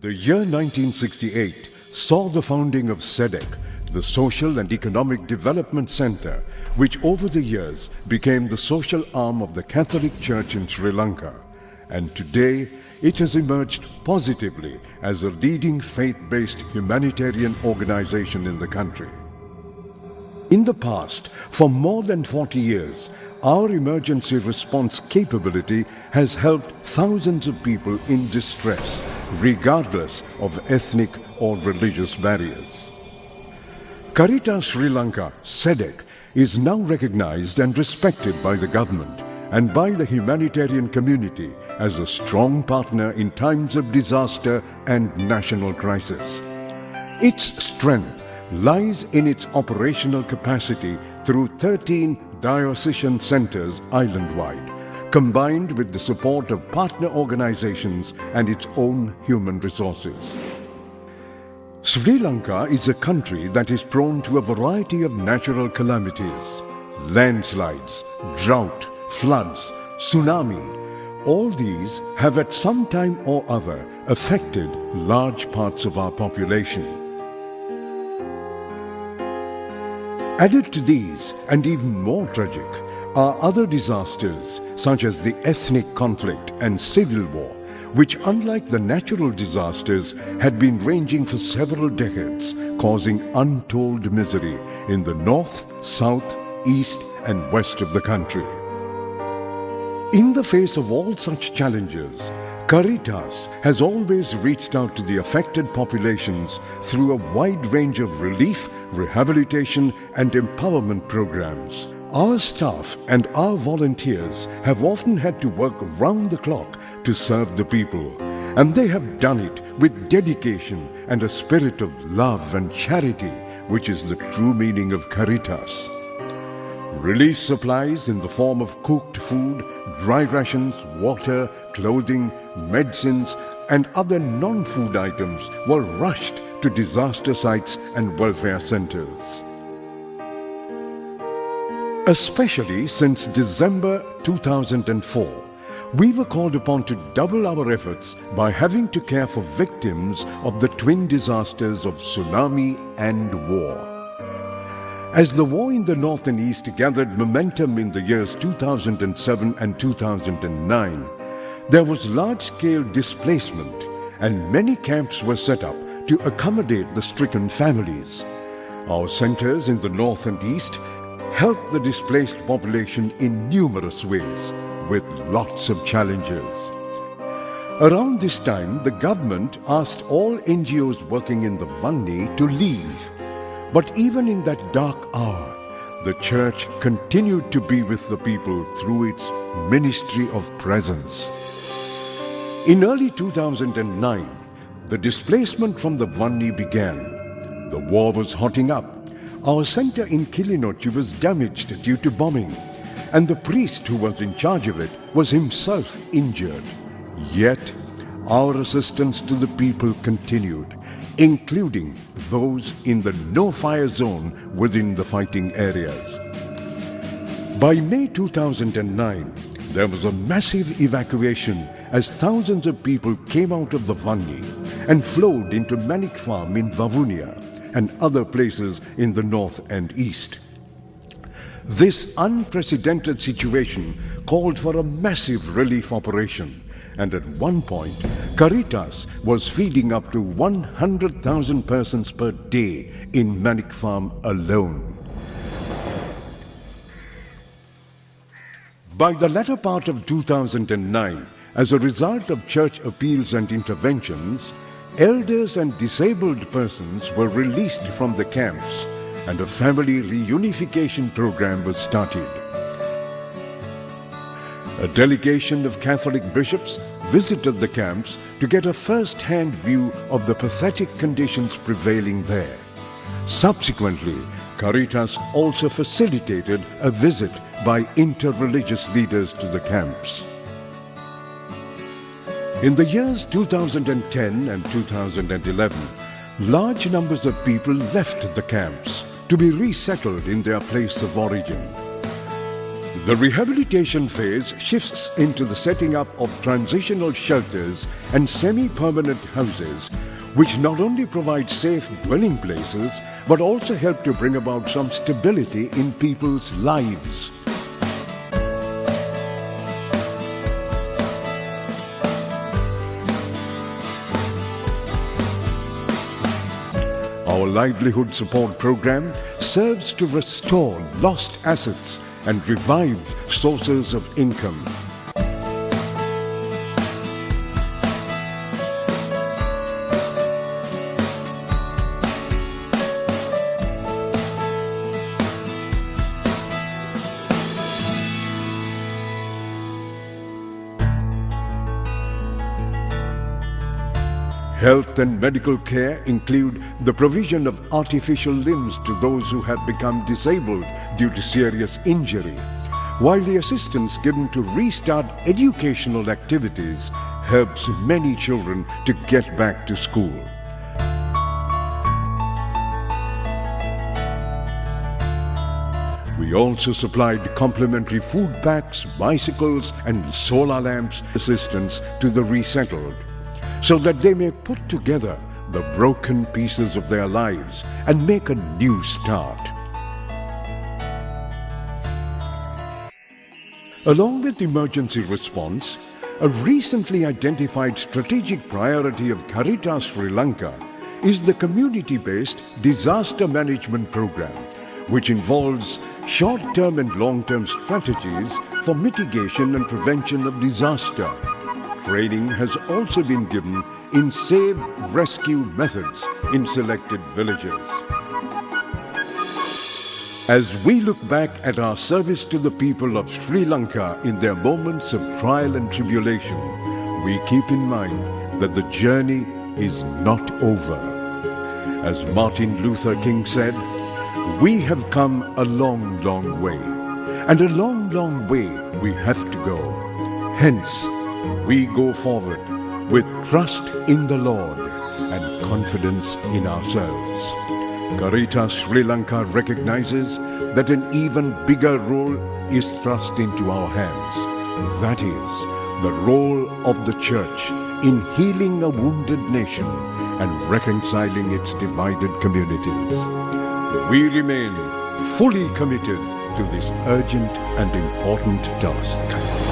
The year 1968 saw the founding of SEDEC, the Social and Economic Development Center, which over the years became the social arm of the Catholic Church in Sri Lanka. And today, it has emerged positively as a leading faith-based humanitarian organization in the country. In the past, for more than 40 years, our emergency response capability has helped thousands of people in distress, regardless of ethnic or religious barriers. Caritas Sri Lanka, SEDEC, is now recognized and respected by the government and by the humanitarian community as a strong partner in times of disaster and national crisis. Its strength lies in its operational capacity through 13 diocesan centers island-wide, combined with the support of partner organizations and its own human resources. Sri Lanka is a country that is prone to a variety of natural calamities: landslides, drought, floods, tsunami. All these have at some time or other affected large parts of our population. Added to these, and even more tragic, are other disasters such as the ethnic conflict and civil war, which, unlike the natural disasters, had been ranging for several decades, causing untold misery in the north, south, east and west of the country. In the face of all such challenges, Caritas has always reached out to the affected populations through a wide range of relief, rehabilitation and empowerment programs. Our staff and our volunteers have often had to work round the clock to serve the people, and they have done it with dedication and a spirit of love and charity, which is the true meaning of Caritas. Relief supplies in the form of cooked food, dry rations, water, clothing, medicines and other non-food items were rushed to disaster sites and welfare centers. Especially since December 2004, we were called upon to double our efforts by having to care for victims of the twin disasters of tsunami and war. As the war in the north and east gathered momentum in the years 2007 and 2009, there was large-scale displacement and many camps were set up to accommodate the stricken families. Our centers in the north and east helped the displaced population in numerous ways, with lots of challenges. Around this time, the government asked all NGOs working in the Vanni to leave. But even in that dark hour, the church continued to be with the people through its ministry of presence. In early 2009, the displacement from the Vanni began. The war was hotting up. Our center in Kilinochchi was damaged due to bombing, and the priest who was in charge of it was himself injured. Yet, our assistance to the people continued, including those in the no-fire zone within the fighting areas. By May 2009, there was a massive evacuation as thousands of people came out of the Vanni and flowed into Manik Farm in Vavuniya and other places in the north and east. This unprecedented situation called for a massive relief operation, and at one point, Caritas was feeding up to 100,000 persons per day in Manik Farm alone. By the latter part of 2009, as a result of church appeals and interventions, elders and disabled persons were released from the camps and a family reunification program was started. A delegation of Catholic bishops visited the camps to get a first-hand view of the pathetic conditions prevailing there. Subsequently, Caritas also facilitated a visit by inter-religious leaders to the camps. In the years 2010 and 2011, large numbers of people left the camps to be resettled in their place of origin. The rehabilitation phase shifts into the setting up of transitional shelters and semi-permanent houses, which not only provide safe dwelling places, but also help to bring about some stability in people's lives. Our livelihood support program serves to restore lost assets and revive sources of income. Health and medical care include the provision of artificial limbs to those who have become disabled due to serious injury, while the assistance given to restart educational activities helps many children to get back to school. We also supplied complimentary food packs, bicycles and solar lamps assistance to the resettled, so that they may put together the broken pieces of their lives and make a new start. Along with emergency response, a recently identified strategic priority of Caritas Sri Lanka is the community-based disaster management program, which involves short-term and long-term strategies for mitigation and prevention of disaster. Training has also been given in save rescue methods in selected villages. As we look back at our service to the people of Sri Lanka in their moments of trial and tribulation, we keep in mind that the journey is not over. As Martin Luther King said, "We have come a long, long way, and a long, long way we have to go. Hence, we go forward with trust in the Lord and confidence in ourselves." Caritas Sri Lanka recognizes that an even bigger role is thrust into our hands. That is, the role of the Church in healing a wounded nation and reconciling its divided communities. We remain fully committed to this urgent and important task.